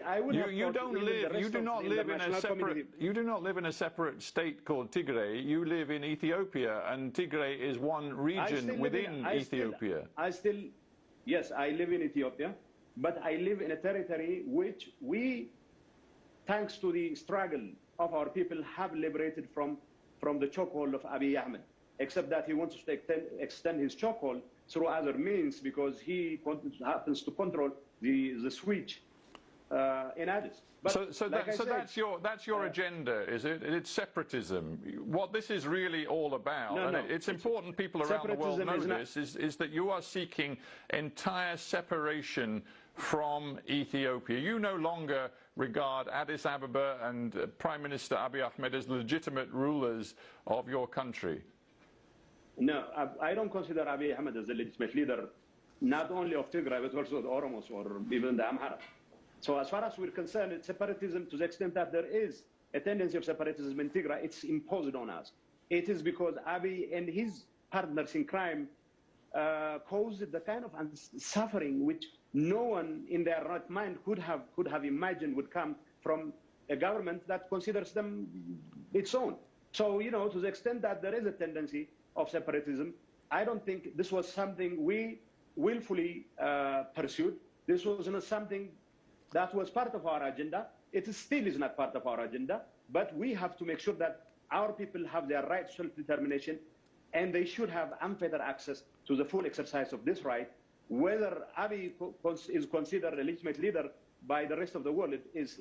I would have you don't live. You do not live in a separate. You do not live in a separate state called Tigray. You live in Ethiopia, and Tigray is one region within Ethiopia. Yes, I live in Ethiopia, but I live in a territory which we, thanks to the struggle of our people, have liberated from the chokehold of Abiy Ahmed. Except that he wants to extend his chokehold through other means because he happens to control the switch in Addis. But so that's your agenda, is it? It's separatism. What this is really all about, and it's important people around the world know this, is that you are seeking entire separation from Ethiopia. You no longer regard Addis Ababa and Prime Minister Abiy Ahmed as legitimate rulers of your country. No, I don't consider Abiy Ahmed as a legitimate leader, not only of Tigray, but also the Oromos or even the Amhara. So as far as we're concerned, it's separatism to the extent that there is a tendency of separatism in Tigray. It's imposed on us. It is because Abiy and his partners in crime caused the kind of suffering which no one in their right mind could have imagined would come from a government that considers them its own. So, you know, to the extent that there is a tendency of separatism, I don't think this was something we willfully pursued. This was not something that was part of our agenda. It still is not part of our agenda, but we have to make sure that our people have their right to self-determination, and they should have unfettered access to the full exercise of this right. Whether Abiy is considered a legitimate leader by the rest of the world is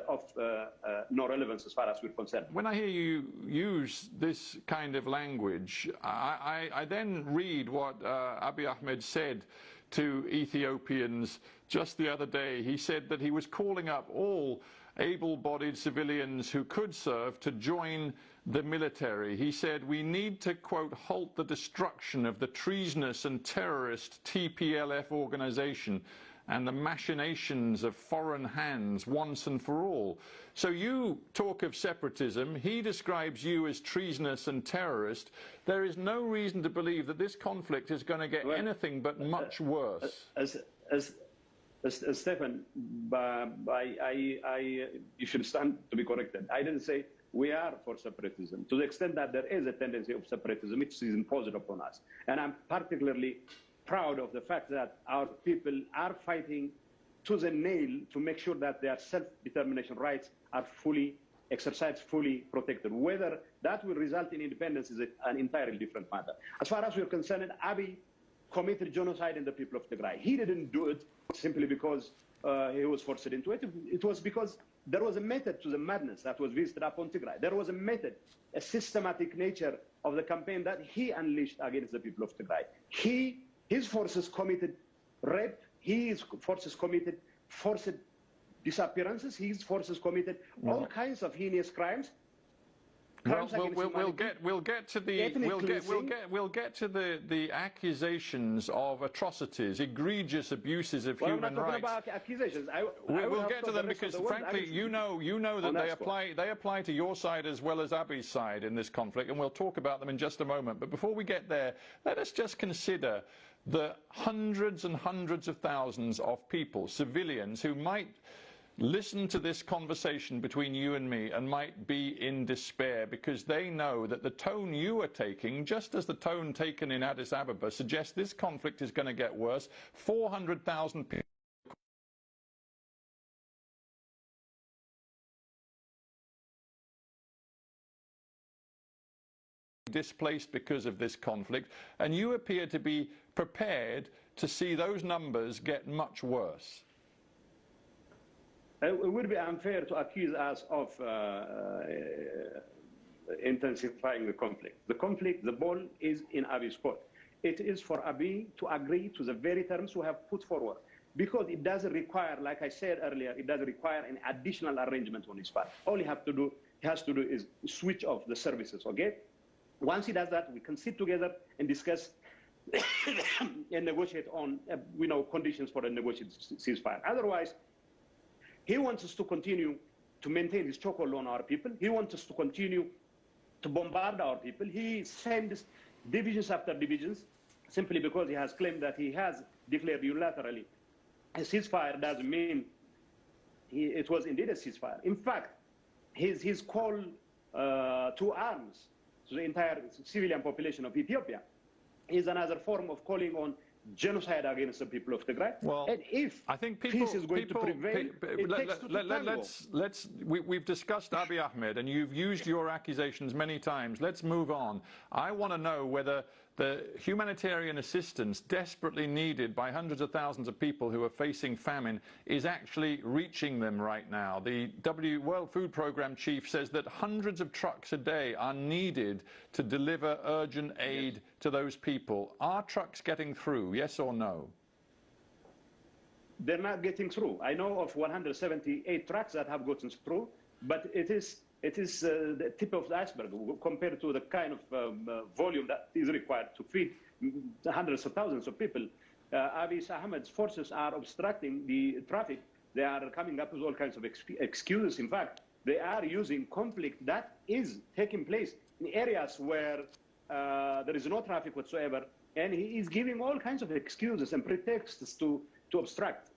of no relevance as far as we're concerned. When I hear you use this kind of language, I then read what Abiy Ahmed said to Ethiopians just the other day. He said that he was calling up all able-bodied civilians who could serve to join the military. He said, we need to, quote, halt the destruction of the treasonous and terrorist TPLF organization and the machinations of foreign hands once and for all. So you talk of separatism. He describes you as treasonous and terrorist. There is no reason to believe that this conflict is going to get anything but much worse. Stefan, you should stand to be corrected. I didn't say we are for separatism. To the extent that there is a tendency of separatism, it is imposed upon us. And I'm particularly proud of the fact that our people are fighting to the nail to make sure that their self-determination rights are fully exercised, fully protected. Whether that will result in independence is an entirely different matter. As far as we're concerned, Abiy committed genocide in the people of Tigray. He didn't do it simply because he was forced into it. It was because there was a method to the madness that was visited upon Tigray. There was a method, a systematic nature of the campaign that he unleashed against the people of Tigray. His forces committed rape. His forces committed forced disappearances. His forces committed all kinds of heinous crimes. We'll get to the accusations of atrocities, egregious abuses of human rights. I'm not talking about accusations. We'll get to them because, frankly, you know that they apply to your side as well as Abiy's side in this conflict, and we'll talk about them in just a moment. But before we get there, let us just consider the hundreds and hundreds of thousands of people, civilians, who might listen to this conversation between you and me and might be in despair because they know that the tone you are taking, just as the tone taken in Addis Ababa, suggests this conflict is going to get worse. 400,000 people displaced because of this conflict, and you appear to be prepared to see those numbers get much worse. It would be unfair to accuse us of intensifying the conflict. The ball is in Abiy's court. It is for Abiy to agree to the very terms we have put forward, because it doesn't require, like I said earlier, it doesn't require an additional arrangement on his part. All he has to do is switch off the services, okay? Once he does that, we can sit together and discuss and negotiate on conditions for a negotiated ceasefire. Otherwise, he wants us to continue to maintain his chokehold on our people. He wants us to continue to bombard our people. He sends divisions after divisions simply because he has claimed that he has declared unilaterally a ceasefire. Doesn't mean it was indeed a ceasefire. In fact, his call to arms to the entire civilian population of Ethiopia is another form of calling on genocide against the people of Tigray. Well, and if I think peace is going to prevail, it takes two to tango. We've discussed Abiy Ahmed, and you've used your accusations many times. Let's move on. I want to know whether the humanitarian assistance desperately needed by hundreds of thousands of people who are facing famine is actually reaching them right now. The World Food Programme chief says that hundreds of trucks a day are needed to deliver urgent aid to those people. Are trucks getting through, yes or no? They're not getting through. I know of 178 trucks that have gotten through, but it is the tip of the iceberg compared to the kind of volume that is required to feed hundreds of thousands of people. Abiy Ahmed's forces are obstructing the traffic. They are coming up with all kinds of excuses. In fact, they are using conflict that is taking place in areas where there is no traffic whatsoever, and he is giving all kinds of excuses and pretexts to obstruct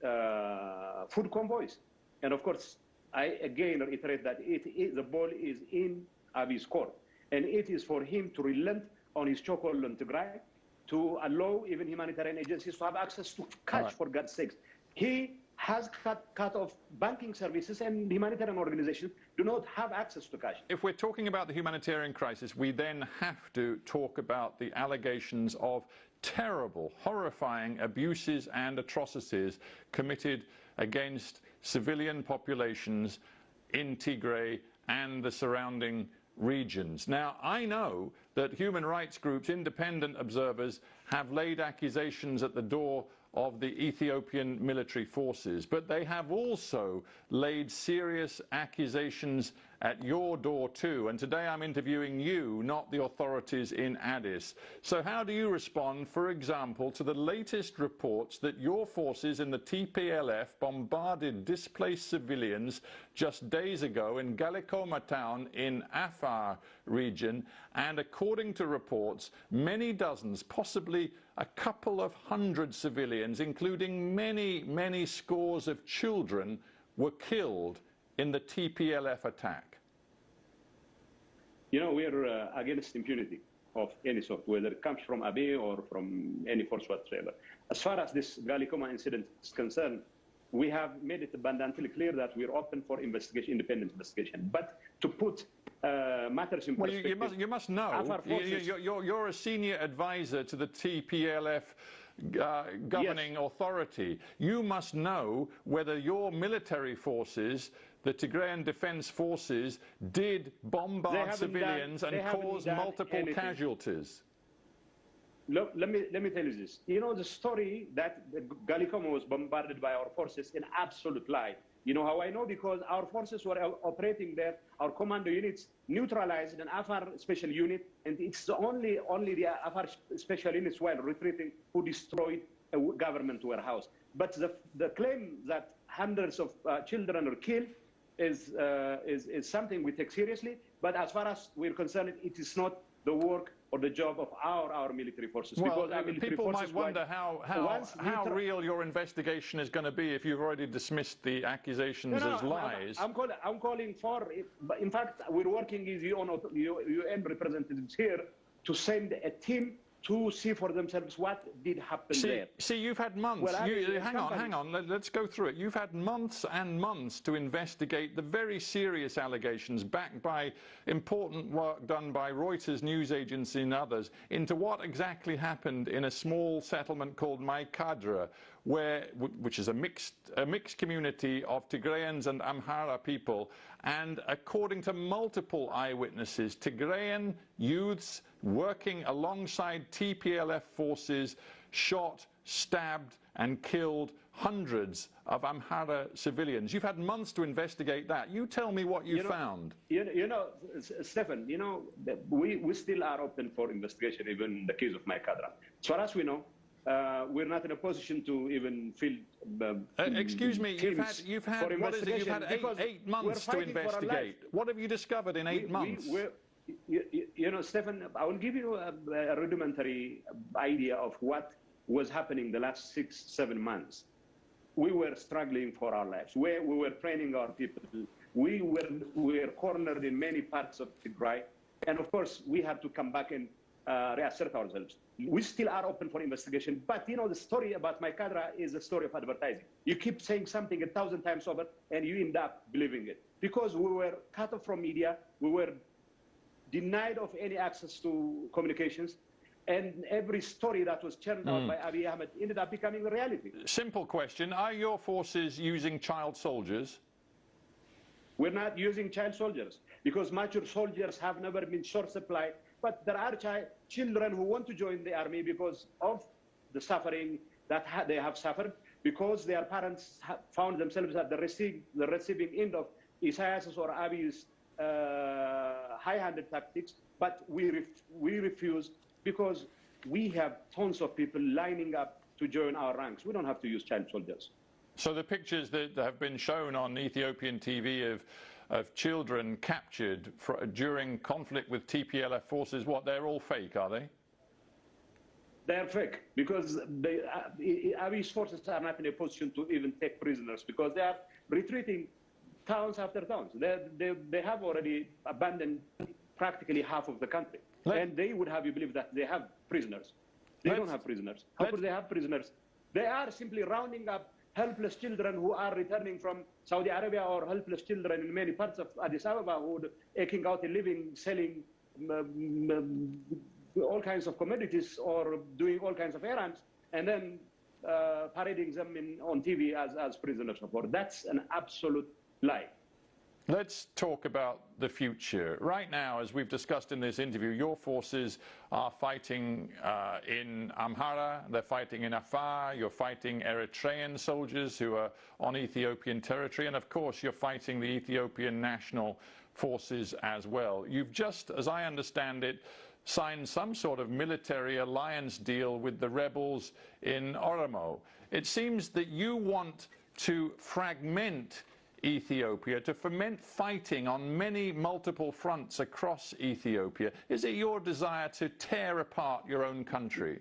food convoys. And of course, I again reiterate that the ball is in Abiy's court, and it is for him to relent on his chokehold on Tigray, to allow even humanitarian agencies to have access to cash, for God's sakes. He has cut off banking services, and humanitarian organizations do not have access to cash. If we're talking about the humanitarian crisis, we then have to talk about the allegations of terrible, horrifying abuses and atrocities committed against civilian populations in Tigray and the surrounding regions. Now, I know that human rights groups, independent observers, have laid accusations at the door of the Ethiopian military forces, but they have also laid serious accusations at your door too. And today I'm interviewing you, not the authorities in Addis. So how do you respond, for example, to the latest reports that your forces in the TPLF bombarded displaced civilians just days ago in Galikoma town in Afar region, and according to reports, many dozens, possibly a couple of hundred civilians, including many scores of children, were killed in the TPLF attack? You know, we're against impunity of any sort, whether it comes from Abiy or from any force whatsoever. As far as this Galikoma incident is concerned, we have made it abundantly clear that we're open for investigation, independent investigation. But to put matters in perspective... Well, you must know, you're a senior advisor to the TPLF governing authority. You must know whether your military forces, the Tigrayan Defense Forces, did bombard civilians and cause multiple casualties. Look, let me tell you this. You know the story that Galikoma was bombarded by our forces, an absolute lie. You know how I know? Because our forces were operating there. Our commando units neutralized an Afar special unit, and it's only the Afar special units, while retreating, who destroyed a government warehouse. But the claim that hundreds of children are killed is something we take seriously. But as far as we're concerned, it is not the work or the job of our military forces. Well, because our military people forces might wonder how real your investigation is going to be if you've already dismissed the accusations as lies. I'm calling for, in fact, we're working with UN representatives here to send a team to see for themselves what did happen there. See, you've had months. Well, hang on. Let's go through it. You've had months and months to investigate the very serious allegations backed by important work done by Reuters news agency and others into what exactly happened in a small settlement called Maikadra, which is a mixed community of Tigrayans and Amhara people. And according to multiple eyewitnesses, Tigrayan youths working alongside TPLF forces shot, stabbed and killed hundreds of Amhara civilians. You've had months to investigate that. You tell me what you found. You know, Stefan, you know, we still are open for investigation, even in the case of Maikadra. As far as we know, we're not in a position to even field. Excuse me, you've had what is it? You've had eight months to investigate. What have you discovered in 8 months? You know, Stefan, I will give you a rudimentary idea of what was happening the last 6-7 months. we were struggling for our lives. We were training our people. We were cornered in many parts of Tigray. And of course, we had to come back and reassert ourselves. We still are open for investigation. But, you know, the story about Maikadra is a story of advertising. You keep saying something 1,000 times over, and you end up believing it. Because we were cut off from media. We were denied of any access to communications. And every story that was churned out by Abiy Ahmed ended up becoming a reality. Simple question. Are your forces using child soldiers? We're not using child soldiers because mature soldiers have never been short supply. But there are children who want to join the army because of the suffering that they have suffered, because their parents found themselves at the receiving end of Isaias's or Abiy's high-handed tactics. But we refuse because we have tons of people lining up to join our ranks. We don't have to use child soldiers. So the pictures that have been shown on Ethiopian TV of children captured during conflict with TPLF forces, they're all fake, are they? They're fake because Abiy's forces are not in a position to even take prisoners because they are retreating towns after towns. They have already abandoned practically half of the country. And they would have you believe that they have prisoners. They don't have prisoners. How could they have prisoners? They are simply rounding up helpless children who are returning from Saudi Arabia or helpless children in many parts of Addis Ababa who are eking out a living, selling all kinds of commodities or doing all kinds of errands, and then parading them on TV as prisoners of war. That's an absolute lie. Let's talk about the future. Right now, as we've discussed in this interview, your forces are fighting in Amhara, they're fighting in Afar, you're fighting Eritrean soldiers who are on Ethiopian territory, and of course you're fighting the Ethiopian National Forces as well. You've just, as I understand it, signed some sort of military alliance deal with the rebels in Oromo. It seems that you want to fragment Ethiopia, to foment fighting on multiple fronts across Ethiopia. Is it your desire to tear apart your own country?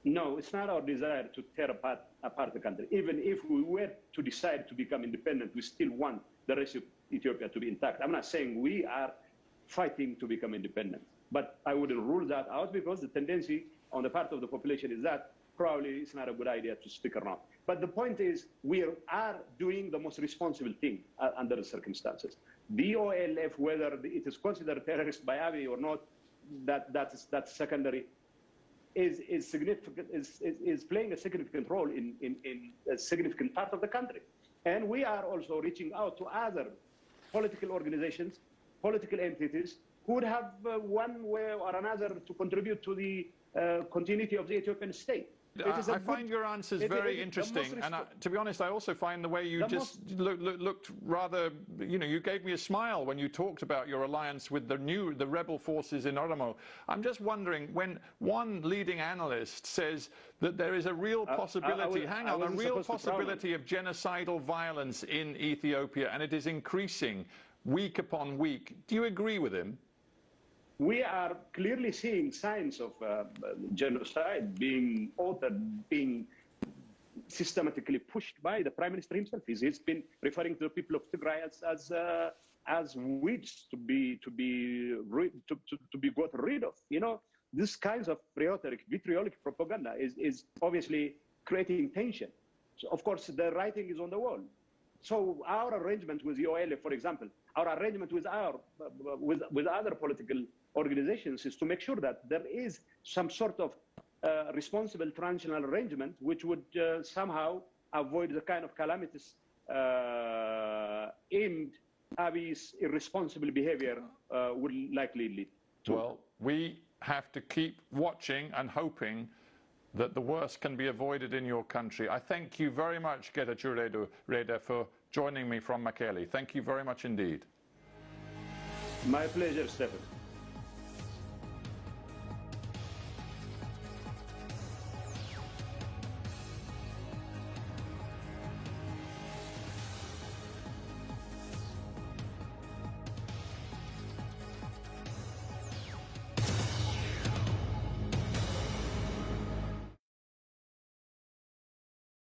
No, it's not our desire to tear apart the country. Even if we were to decide to become independent, we still want the rest of Ethiopia to be intact. I'm not saying we are fighting to become independent, but I wouldn't rule that out because the tendency on the part of the population is that probably it's not a good idea to stick around. But the point is, we are doing the most responsible thing under the circumstances. The OLF, whether it is considered terrorist by Abiy or not, that's secondary, is significant, is playing a significant role in a significant part of the country. And we are also reaching out to other political organizations, political entities, who would have one way or another to contribute to the continuity of the Ethiopian state. I find your answers very interesting, and to be honest, I also find the way you just looked rather, you gave me a smile when you talked about your alliance with the rebel forces in Oromo. I'm just wondering, when one leading analyst says that there is a real possibility, a real possibility of genocidal violence in Ethiopia, and it is increasing week upon week, do you agree with him? We are clearly seeing signs of genocide being authored, being systematically pushed by the Prime Minister himself. He's been referring to the people of Tigray as weeds to be got rid of. This kinds of rhetoric, vitriolic propaganda is obviously creating tension. So of course, the writing is on the wall. So our arrangement with the OLF, for example, our arrangement with other political organizations is to make sure that there is some sort of responsible transitional arrangement which would somehow avoid the kind of calamities aimed Abiy's irresponsible behavior would likely lead to. Well, we have to keep watching and hoping that the worst can be avoided in your country. I thank you very much, Getachew Reda, for joining me from Mekelle. Thank you very much indeed. My pleasure, Stephen.